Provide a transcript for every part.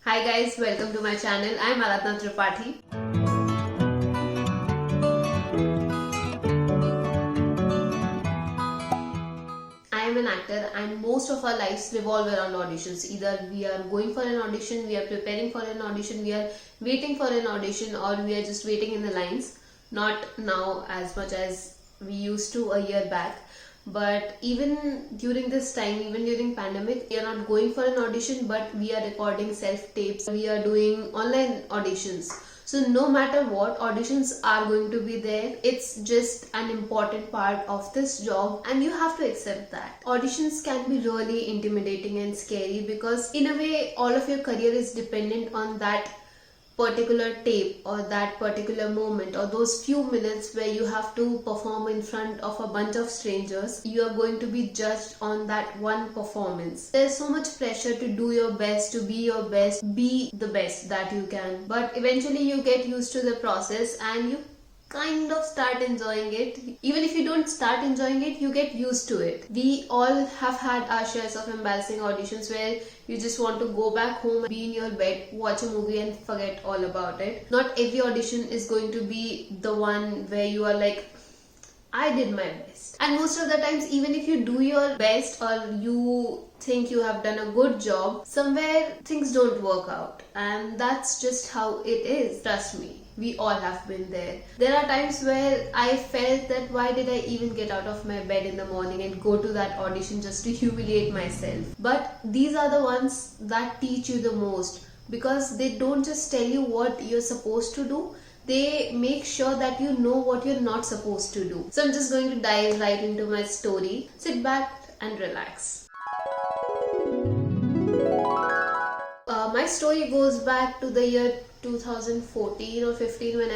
Hi guys, welcome to my channel. I am Aradhana Tripathi. I am an actor and most of our lives revolve around auditions. Either we are going for an audition, we are preparing for an audition, we are waiting for an audition, or we are just waiting in the lines. Not now as much as we used to a year back. But even during this time, even during pandemic, we are not going for an audition, but we are recording self tapes. We are doing online auditions. So no matter what, auditions are going to be there. It's just an important part of this job and you have to accept that. Auditions can be really intimidating and scary because in a way all of your career is dependent on that particular tape or that particular moment or those few minutes where you have to perform in front of a bunch of strangers. You are going to be judged on that one performance. There's so much pressure to do your best, to be your best, be the best that you can, but eventually you get used to the process and you kind of start enjoying it. Even if you don't start enjoying it, you get used to it. We all have had our shares of embarrassing auditions where you just want to go back home, be in your bed, watch a movie and forget all about it. Not every audition is going to be the one where you are like, I did my best. And most of the times, even if you do your best or you think you have done a good job, somewhere things don't work out. And that's just how it is. Trust me, we all have been there. There are times where I felt that why did I even get out of my bed in the morning and go to that audition just to humiliate myself. But these are the ones that teach you the most because they don't just tell you what you're supposed to do. They make sure that you know what you're not supposed to do. So I'm just going to dive right into my story. Sit back and relax. My story goes back to the year 2014 or 15 when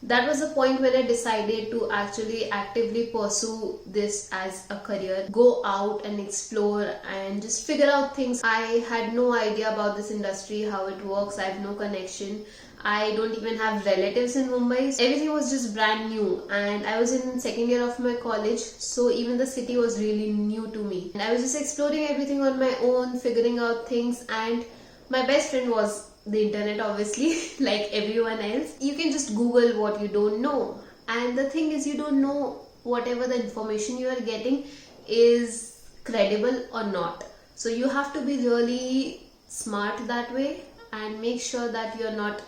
that was the point when I decided to actually actively pursue this as a career. Go out and explore and just figure out things. I had no idea about this industry, how it works. I have no connection. I don't even have relatives in Mumbai. Everything was just brand new and I was in second year of my college, so even the city was really new to me. And I was just exploring everything on my own, figuring out things, and my best friend was the internet, obviously, like everyone else. You can just Google what you don't know. And the thing is, you don't know whatever the information you are getting is credible or not. So you have to be really smart that way and make sure that you're not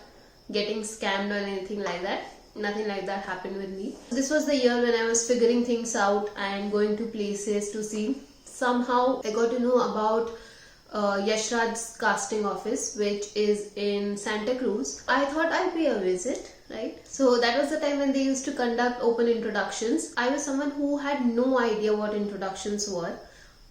getting scammed or anything like that. Nothing like that happened with me. This was the year when I was figuring things out and going to places to see. Somehow I got to know about Yashraj's casting office, which is in Santa Cruz. I thought I'd pay a visit, right? So that was the time when they used to conduct open introductions. I was someone who had no idea what introductions were.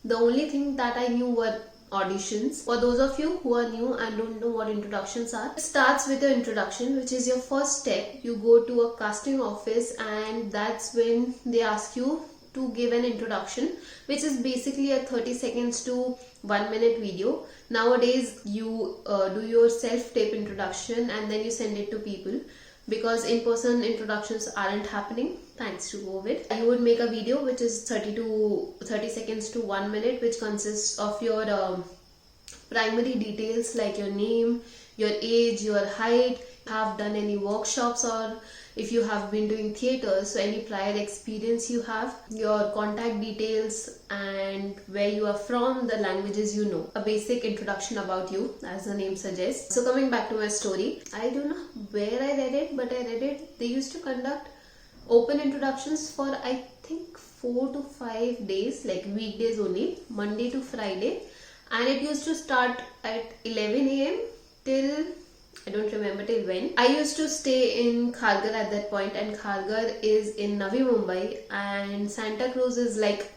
The only thing that I knew were auditions. For those of you who are new and don't know what introductions are, it starts with your introduction, which is your first step. You go to a casting office and that's when they ask you to give an introduction, which is basically a 30 seconds to 1 minute video. Nowadays you do your self-tape introduction and then you send it to people because in-person introductions aren't happening thanks to COVID. You would make a video which is 30 seconds to 1 minute, which consists of your primary details like your name, your age, your height, have done any workshops, or if you have been doing theaters, so any prior experience you have, your contact details and where you are from, the languages you know. A basic introduction about you, as the name suggests. So coming back to my story, I don't know where I read it, but I read it. They used to conduct open introductions for I think 4 to 5 days, like weekdays only, Monday to Friday. And it used to start at 11 a.m. till I don't remember till when. I used to stay in Kharghar at that point, and Kharghar is in Navi Mumbai and Santa Cruz is like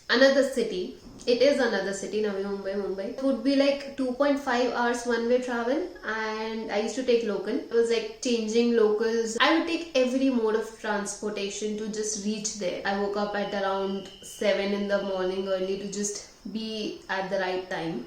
another city. It is another city, Navi Mumbai. It would be like 2.5 hours one-way travel and I used to take local. It was like changing locals. I would take every mode of transportation to just reach there. I woke up at around 7 in the morning early to just be at the right time.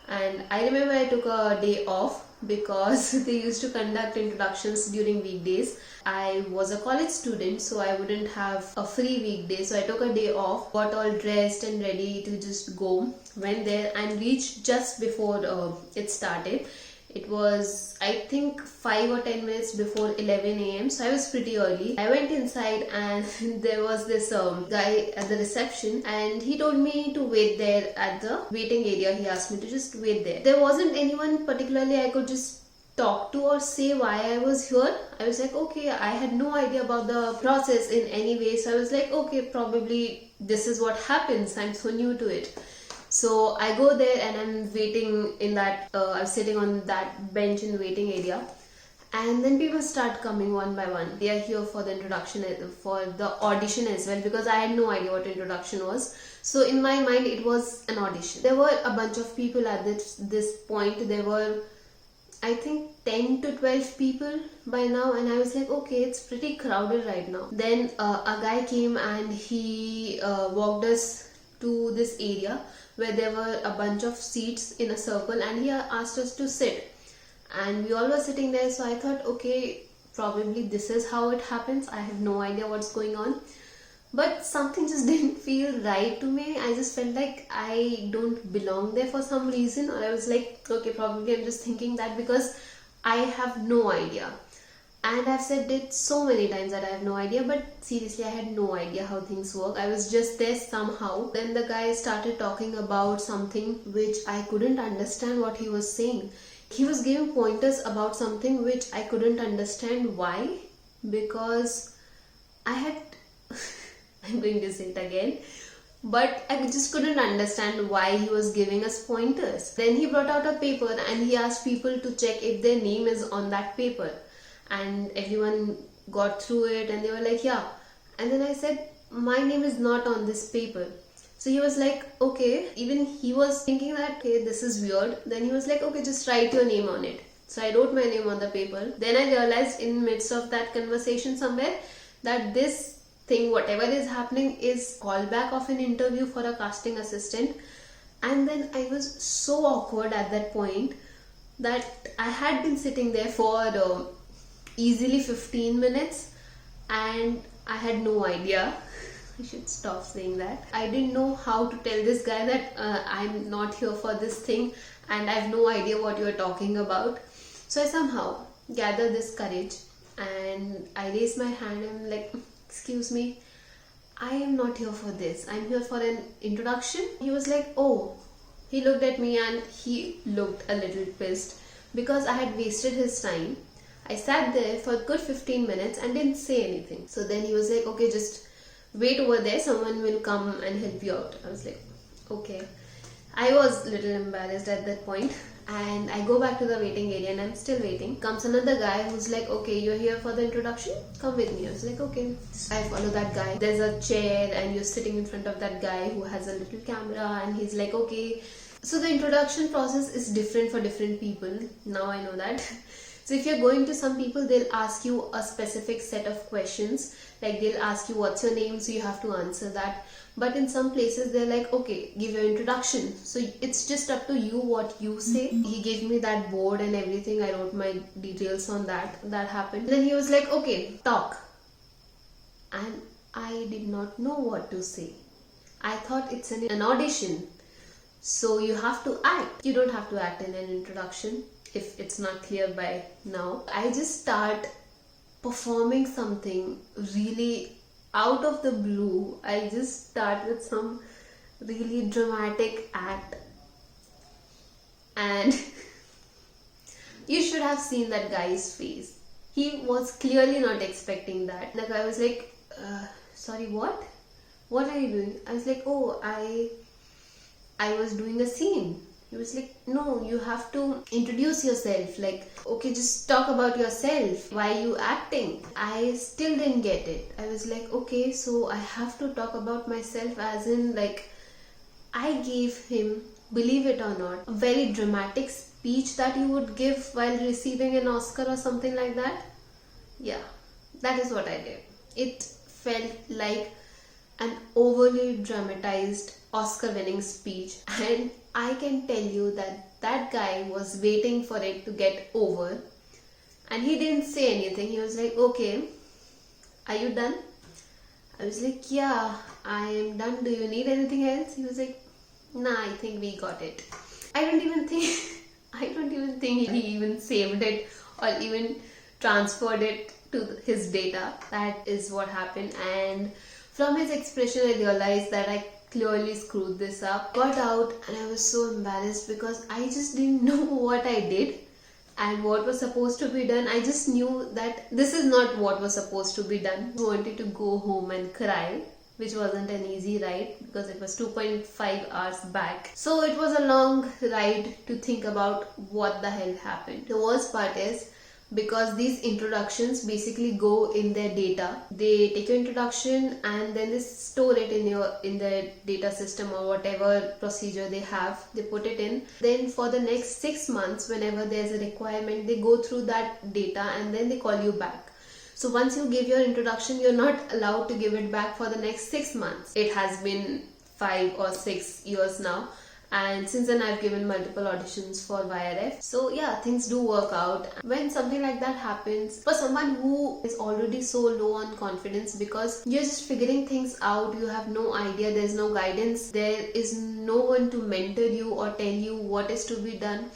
And I remember I took a day off because they used to conduct introductions during weekdays. I was a college student, so I wouldn't have a free weekday, so I took a day off, got all dressed and ready to just go. Went there and reached just before it started. It was, I think, 5 or 10 minutes before 11 a.m. So I was pretty early. I went inside and there was this guy at the reception, and he told me to wait there at the waiting area. He asked me to just wait there. There wasn't anyone particularly I could just talk to or say why I was here. I was like, okay, I had no idea about the process in any way. So I was like, okay, probably this is what happens. I'm so new to it. So I go there and I'm waiting in that, I'm sitting on that bench in the waiting area. And then people start coming one by one. They are here for the introduction, for the audition as well, because I had no idea what introduction was. So in my mind, it was an audition. There were a bunch of people at this point. There were, I think, 10 to 12 people by now, and I was like, okay, it's pretty crowded right now. Then a guy came and he walked us to this area where there were a bunch of seats in a circle, and he asked us to sit, and we all were sitting there. So I thought, okay, probably this is how it happens. I have no idea what's going on, but something just didn't feel right to me. I just felt like I don't belong there for some reason, or I was like, okay, probably I'm just thinking that because I have no idea. And I've said it so many times that I have no idea, but seriously, I had no idea how things work. I was just there somehow. Then the guy started talking about something which I couldn't understand what he was saying. He was giving pointers about something which I couldn't understand why, because I had I'm going to say it again, but I just couldn't understand why he was giving us pointers. Then he brought out a paper and he asked people to check if their name is on that paper. And everyone got through it and they were like, yeah. And then I said, my name is not on this paper. So he was like, okay. Even he was thinking that, okay, this is weird. Then he was like, okay, just write your name on it. So I wrote my name on the paper. Then I realized in the midst of that conversation somewhere that this thing, whatever is happening, is callback of an interview for a casting assistant. And then I was so awkward at that point that I had been sitting there for easily 15 minutes and I had no idea. I should stop saying that. I didn't know how to tell this guy that I'm not here for this thing and I have no idea what you're talking about. So I somehow gathered this courage and I raised my hand and I'm like, excuse me, I am not here for this. I'm here for an introduction. He was like, oh. He looked at me and he looked a little pissed because I had wasted his time. I sat there for a good 15 minutes and didn't say anything. So then he was like, okay, just wait over there. Someone will come and help you out. I was like, okay. I was a little embarrassed at that point. And I go back to the waiting area and I'm still waiting. Comes another guy who's like, okay, you're here for the introduction? Come with me. I was like, okay. I follow that guy. There's a chair and you're sitting in front of that guy who has a little camera and he's like, okay. So the introduction process is different for different people. Now I know that. So if you're going to some people, they'll ask you a specific set of questions. Like they'll ask you what's your name, so you have to answer that. But in some places, they're like, okay, give your introduction. So it's just up to you what you say. He gave me that board and everything. I wrote my details on that. That happened. Then he was like, okay, talk. And I did not know what to say. I thought it's an audition. So you have to act. You don't have to act in an introduction, if it's not clear by now. I just start performing something really out of the blue. I just start with some really dramatic act. And you should have seen that guy's face. He was clearly not expecting that. The guy was like, sorry, what? What are you doing? I was like, oh, I was doing a scene. He was like, no, you have to introduce yourself. Like, okay, just talk about yourself. Why are you acting? I still didn't get it. I was like, okay, so I have to talk about myself as in like, I gave him, believe it or not, a very dramatic speech that you would give while receiving an Oscar or something like that. Yeah, that is what I did. It felt like an overly dramatized Oscar winning speech, and I can tell you that that guy was waiting for it to get over, and he didn't say anything. He was like, okay, are you done? I was like, yeah, I am done. Do you need anything else? He was like, nah, I think we got it. I don't even think he even saved it or even transferred it to his data. That is what happened. And from his expression, I realized that I clearly screwed this up. Got out and I was so embarrassed because I just didn't know what I did and what was supposed to be done. I just knew that this is not what was supposed to be done. I wanted to go home and cry, which wasn't an easy ride because it was 2.5 hours back. So it was a long ride to think about what the hell happened. The worst part is, because these introductions basically go in their data. They take your introduction and then they store it in their data system or whatever procedure they have. They put it in. Then for the next 6 months, whenever there's a requirement, they go through that data and then they call you back. So once you give your introduction, you're not allowed to give it back for the next 6 months. It has been 5 or 6 years now. And since then I've given multiple auditions for YRF. So yeah, things do work out. When something like that happens, for someone who is already so low on confidence because you're just figuring things out, you have no idea, there's no guidance, there is no one to mentor you or tell you what is to be done.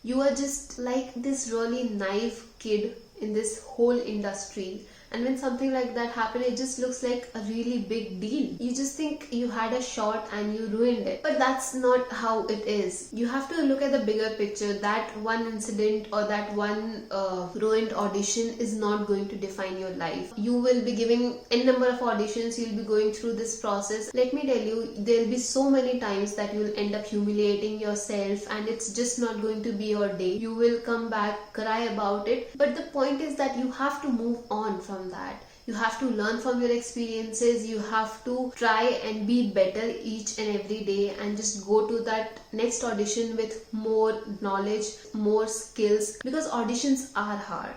You are just like this really naive kid in this whole industry. And when something like that happens, it just looks like a really big deal. You just think you had a shot and you ruined it. But that's not how it is. You have to look at the bigger picture. That one incident or that one ruined audition is not going to define your life. You will be giving n number of auditions. You'll be going through this process. Let me tell you, there'll be so many times that you'll end up humiliating yourself and it's just not going to be your day. You will come back, cry about it. But the point is that you have to move on from that. You have to learn from your experiences. You have to try and be better each and every day and just go to that next audition with more knowledge, more skills, because auditions are hard.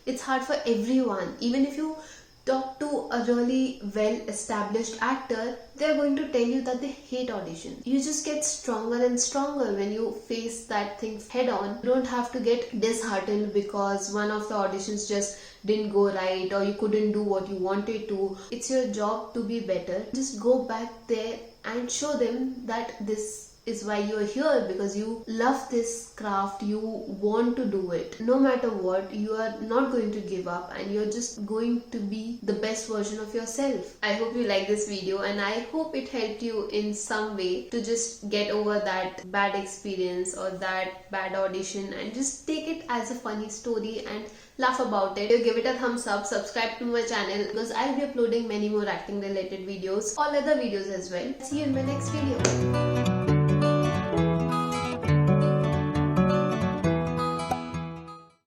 It's hard for everyone. Even if you talk to a really well established actor, they're going to tell you that they hate auditions. You just get stronger and stronger when you face that thing head on. You don't have to get disheartened because one of the auditions just didn't go right or you couldn't do what you wanted to. It's your job to be better. Just go back there and show them that this is why you are here, because you love this craft, you want to do it. No matter what, you are not going to give up and you're just going to be the best version of yourself. I hope you like this video and I hope it helped you in some way to just get over that bad experience or that bad audition and just take it as a funny story and laugh about it. Give it a thumbs up, subscribe to my channel because I'll be uploading many more acting related videos, all other videos as well. See you in my next video.